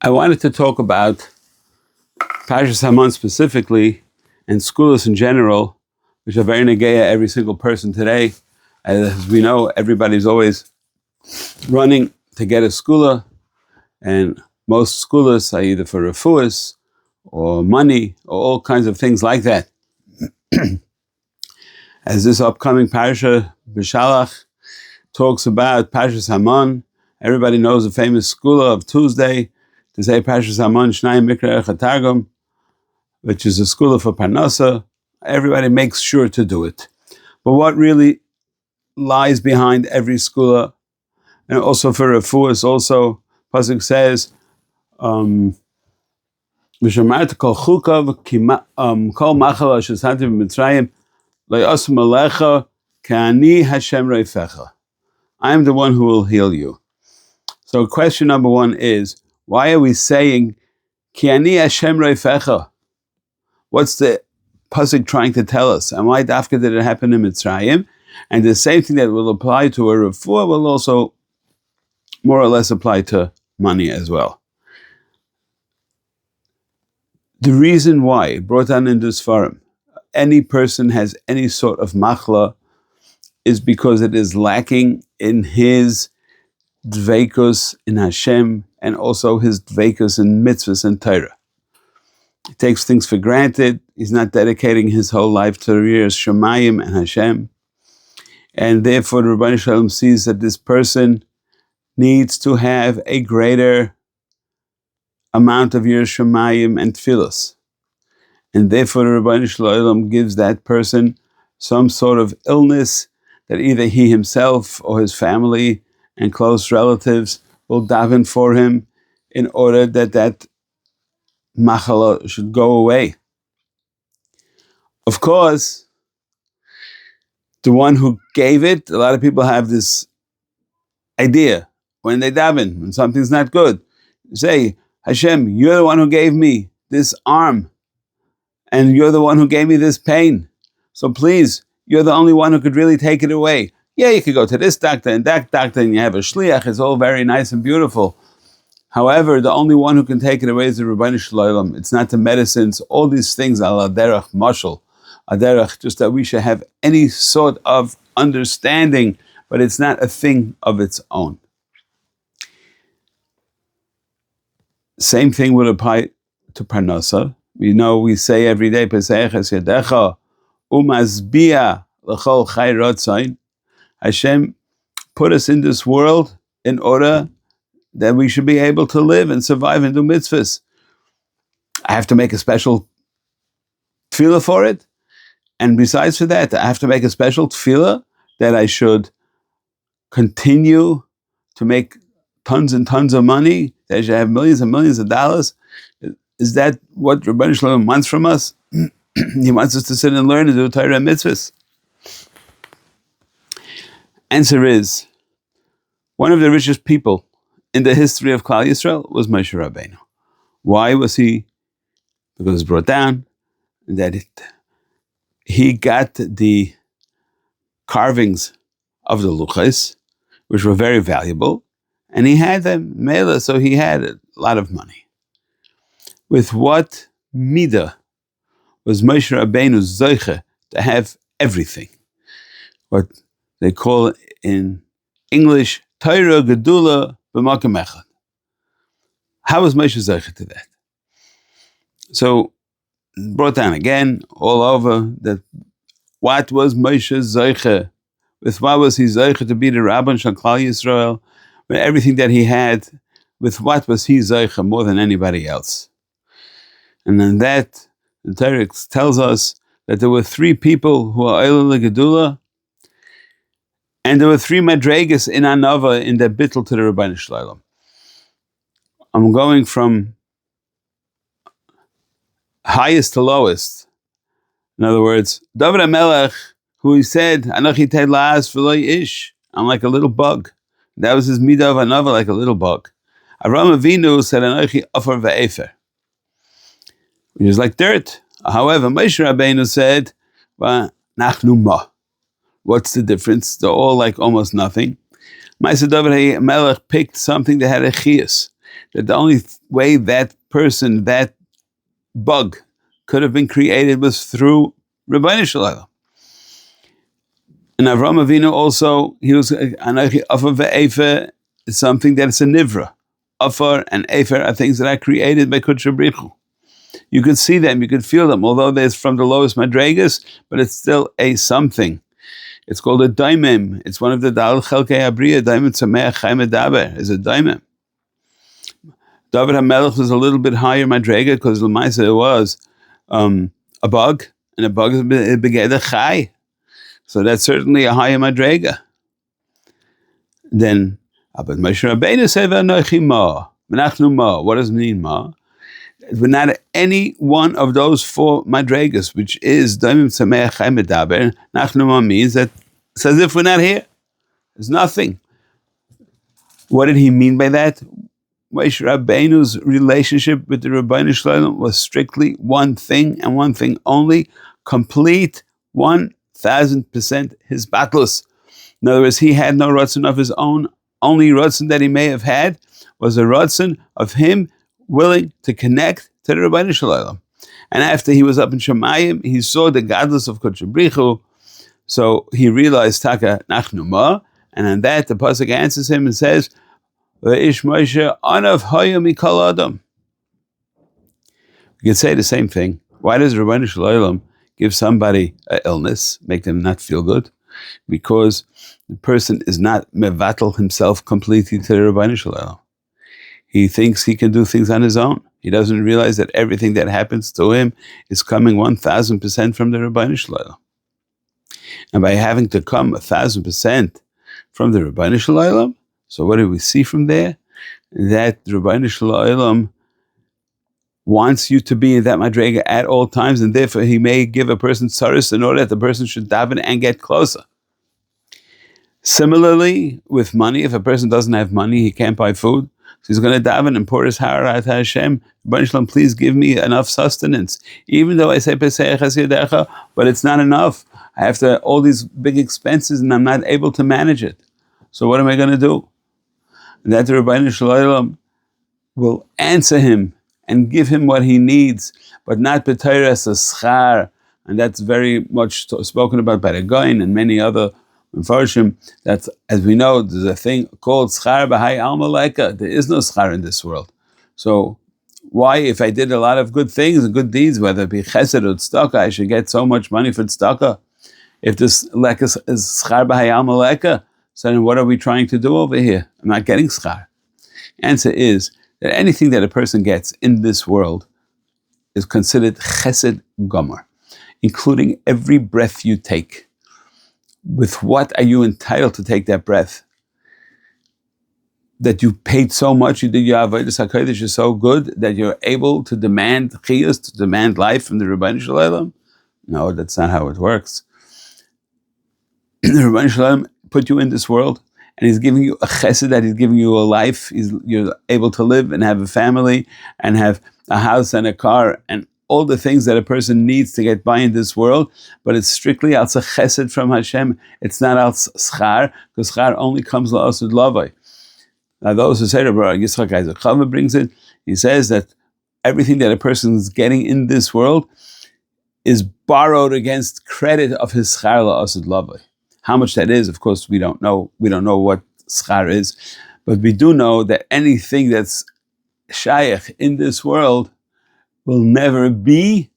I wanted to talk about Parshas Haman specifically and segulas in general, which are very negeya every single person today. As we know, everybody's always running to get a segula, and most segulas are either for refuahs or money or all kinds of things like that. As this upcoming Parsha B'Shalach talks about Parshas Haman, everybody knows the famous segula of Tuesday to say Parshas Haman Shnayim Mikra Echad Targum, which is a segula for Parnasa. Everybody makes sure to do it. But what really lies behind every segula, and also for refuahs, also pasuk says, "V'shamarta kol chukav kol machal asher santi b'Mitzrayim le'asum alecha k'ani Hashem reifecha." I am the one who will heal you. So question number one is, why are we saying Ki Hashem reifecha? What's the pasuk trying to tell us? And why dafka did it happen in Mitzrayim? And the same thing that will apply to a refuah will also more or less apply to money as well. The reason why, brought down in this forum, any person has any sort of machla is because it is lacking in his dveikus in Hashem and also his dveikus in mitzvahs and Torah. He takes things for granted. He's not dedicating his whole life to Yiras Shamayim and Hashem. And therefore the Rebbeinu Shalom sees that this person needs to have a greater amount of Yiras Shamayim and Tfilos. And therefore the Rebbeinu Shalom gives that person some sort of illness that either he himself or his family and close relatives will daven for him in order that that machala should go away. Of course, the one who gave it, a lot of people have this idea when they daven, when something's not good. Say, Hashem, you're the one who gave me this arm, and you're the one who gave me this pain. So please, you're the only one who could really take it away. Yeah, you could go to this doctor and that doctor, and you have a shliach. It's all very nice and beautiful. However, the only one who can take it away is the Rebbeinu Shalom. It's not the medicines. All these things are aderech mashal, aderech, just that we should have any sort of understanding, but it's not a thing of its own. Same thing would apply to Parnasa. We know we say every day, Pesach es yadecha umazbia l'chol chai rotzain. Hashem put us in this world in order that we should be able to live and survive and do mitzvahs. I have to make a special tefillah for it. And besides for that, I have to make a special tefillah that I should continue to make tons and tons of money, that I should have millions and millions of dollars. Is that what Rebbeinu Shalom wants from us? He wants us to sit and learn and do Torah and mitzvahs. Answer is, one of the richest people in the history of Klal Yisrael was Moshe Rabbeinu. Why was he? Because it's brought down that he got the carvings of the luchos, which were very valuable, and he had them mela, so he had a lot of money. With what midah was Moshe Rabbeinu zoiche to have everything? What they call in English, Torah Gedula b'makom echad. How was Moshe zoiche to that? So, brought down again, all over, that what was Moshe zoiche? With what was he zoiche to be the Rabban Shel Klal Yisrael? With everything that he had, with what was he zoiche more than anybody else? And then that, the Torah tells us that there were three people who are Oila L'Gedula, and there were three madregas in Anova in the bittul to the Rebbeinu Shalom. I'm going from highest to lowest. In other words, David HaMelech, who he said, Anochi Ted La'as V'lo Ish, I'm like a little bug. That was his midah of Anova, like a little bug. Avraham Avinu said, Anochi Ofar Ve'efer, which is like dirt. However, Moshe Rabbeinu said, Nachnu ma. What's the difference? They're all like almost nothing. Ma'aseh David HaMelech picked something that had a chiyus. that the only way that person, that bug, could have been created was through Rebbeinu Shalom. And Avram Avinu also, he was Anachi Afar ve'Efer, is something that is a nivra. Afar and Efer are things that are created by Kodesh Brichu. You could see them, you could feel them, although they're from the lowest madregas, but it's still a something. It's called a daimim. It's one of the Dal Chelkei Abriya. Daimim Tzameach Chaim Medaber is a daimim. David HaMelech was a little bit higher madrega because Lamaisa it was a bug, and a bug is begeda chai. So that's certainly a higher madrega. Then, but Moshe Rabbeinu said, "V'anochi ma, v'nachnu ma." What does it mean, ma? But not any one of those four madregas, which is Daimim Tzameach Chaim Medaber, nachnu ma means that it's as if we're not here. There's nothing. What did he mean by that? Moshe Rabbeinu's relationship with the Rebbeinu Shalom was strictly one thing and one thing only, complete 1,000% his battles. In other words, he had no ratzon of his own. Only ratzon that he may have had was a ratzon of him willing to connect to the Rebbeinu Shalom. And after he was up in Shemayim, he saw the gadlus of Kodesh Brichu, so he realized Taka Nachnu Ma, and on that the pasuk answers him and says, "Ve'ish Moshe anav haya mikol adam." You could say the same thing. Why does Rebbeinu Shalom give somebody an illness, make them not feel good? Because the person is not mevatel himself completely to the Rebbeinu Shalom. He thinks he can do things on his own. He doesn't realize that everything that happens to him is coming 1,000% from the Rebbeinu Shalom. And by having to come 1,000% from the Rebbeinu Shalom, so what do we see from there? That the Rebbeinu Shalom wants you to be in that madrega at all times, and therefore he may give a person tzaris in order that the person should daven and get closer. Similarly, with money, if a person doesn't have money, he can't buy food, so he's going to daven and pour his harat Hashem, Rebbeinu Shalom, please give me enough sustenance. Even though I say Pesach Hasidecha, but it's not enough. I have to all these big expenses and I'm not able to manage it. So what am I going to do? And that the Rebbeinu Shalom will answer him and give him what he needs, but not b'teiras a schar. And that's very much spoken about by the Goin and many other Mefarshim. That, as we know, there's a thing called schar b'hai alma leika. There is no schar in this world. So why, if I did a lot of good things and good deeds, whether it be chesed or tzedakah, I should get so much money for tzedakah? If this leka is schar b'hai alma leika, so then what are we trying to do over here? I'm not getting schar. Answer is that anything that a person gets in this world is considered chesed gomer, including every breath you take. With what are you entitled to take that breath? That you paid so much, you did your avodas hakodesh is so good that you're able to demand chiyus, to demand life from the Rebbeinu Shalom? No, that's not how it works. The Rebbeinu Shalom put you in this world, and he's giving you a chesed, that he's giving you a life. You're able to live and have a family and have a house and a car and all the things that a person needs to get by in this world, but it's strictly al chesed from Hashem. It's not al schar, because schar only comes la'asud lavai. Now those who say, Rabbi Yitzchak Isaac Chava brings it, he says that everything that a person is getting in this world is borrowed against credit of his schar la'asud lavai. How much that is, of course, we don't know. We don't know what schar is, but we do know that anything that's shayach in this world will never be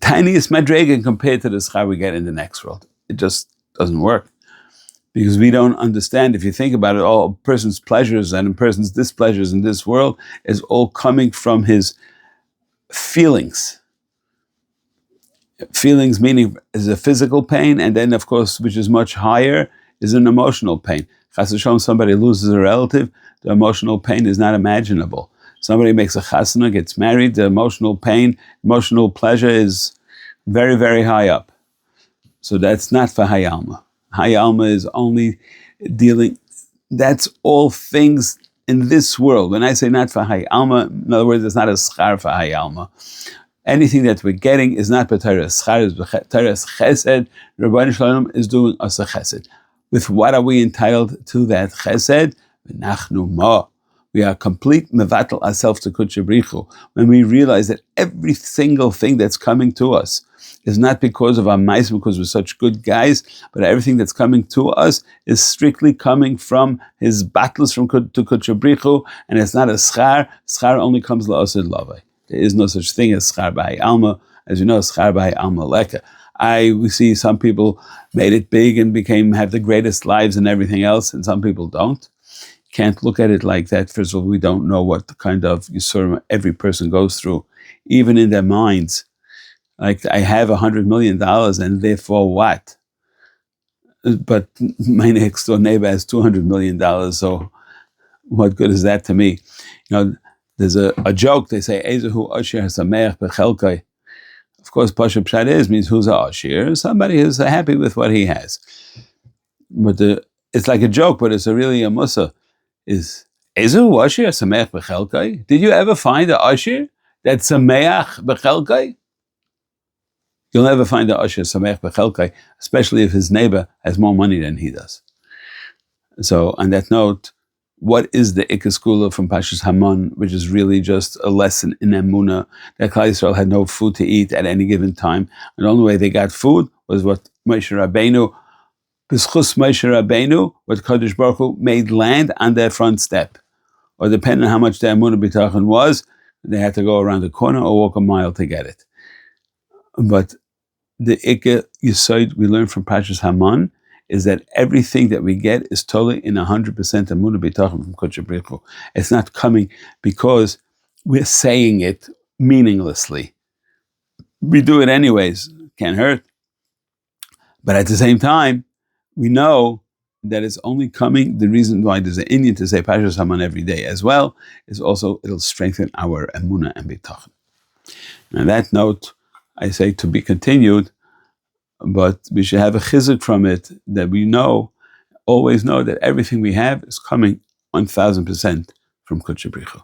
tiniest madrega compared to the schar we get in the next world. It just doesn't work, because we don't understand. If you think about it, all a person's pleasures and a person's displeasures in this world is all coming from his feelings. Feelings meaning is a physical pain, and then of course, which is much higher, is an emotional pain. Chas v'shalom, somebody loses a relative, the emotional pain is not imaginable. Somebody makes a chasana, gets married, the emotional pain, emotional pleasure is very, very high up. So that's not for Hayalma. Hayalma is only dealing, that's all things in this world. When I say not for Hayalma, in other words, it's not a schar for Hayalma. Anything that we're getting is not b'teres schar, it's b'teres chesed. Rebbeinu Shalom is doing us a chesed. With what are we entitled to that chesed? V'nachnu ma. we are complete mevatel ourselves to Kudsha Brichu, when we realize that every single thing that's coming to us is not because of our mice, because we're such good guys, but everything that's coming to us is strictly coming from his battles to Kudsha Brichu, and it's not a schar. Schar only comes la'asir lavai. There is no such thing as schar b'hai alma. As you know, schar b'hai alma leka. We see some people made it big and have the greatest lives and everything else, and some people don't. Can't look at it like that. First of all, we don't know what the kind of yisurim every person goes through, even in their minds. Like, I have $100 million, and therefore what? But my next door neighbor has $200 million, so what good is that to me? There's a joke. They say, "Ezehu asher hasameach bechelkai." Of course, Pasha Pshat means who's a ashir? Somebody who's happy with what he has. But it's like a joke, but it's really a musa. Is Ezehu ashir hasameach bechelkai? Did you ever find a ashir that's sameach bechelkai? You'll never find a ashir sameach bechelkai, especially if his neighbor has more money than he does. So, on that note, what is the Ikka from Pashas Haman, which is really just a lesson in Emunah, that Klal Yisrael had no food to eat at any given time, and the only way they got food was what Moshe Rabbeinu, B'schus Moshe Rabbeinu, what Kadosh Baruch Hu made land on their front step. Or depending on how much their Emunah B'tachon was, they had to go around the corner or walk a mile to get it. But the Ikka Yesod we learn from Pashas Haman is that everything that we get is totally in 100% Emunah B'tachon from Kodesh Brichu. It's not coming because we're saying it meaninglessly. We do it anyways, can't hurt. But at the same time, we know that it's only coming. The reason why there's an Indian to say Pashas Haman every day as well is also it'll strengthen our Emunah and B'tachon. On that note, I say to be continued, but we should have a chizuk from it that we always know that everything we have is coming 1000% from Kodesh Brichu.